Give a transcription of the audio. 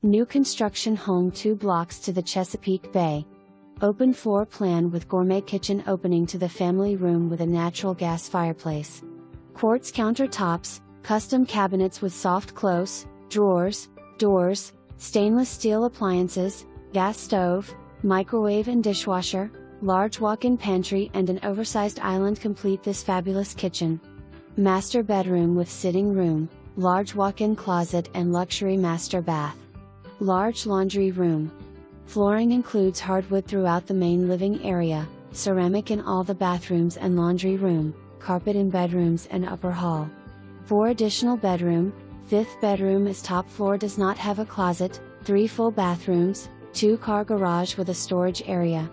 New construction home 2 blocks to the Chesapeake Bay. Open floor plan with gourmet kitchen opening to the family room with a natural gas fireplace. Quartz countertops, custom cabinets with soft close, drawers, doors, stainless steel appliances, gas stove, microwave and dishwasher, large walk-in pantry and an oversized island complete this fabulous kitchen. Master bedroom with sitting room, large walk-in closet and luxury master bath. Large laundry room. Flooring includes hardwood throughout the main living area, ceramic in all the bathrooms and laundry room, carpet in bedrooms and upper hall. 4 additional bedroom, 5th bedroom is top floor, does not have a closet, 3 full bathrooms, 2 car garage with a storage area.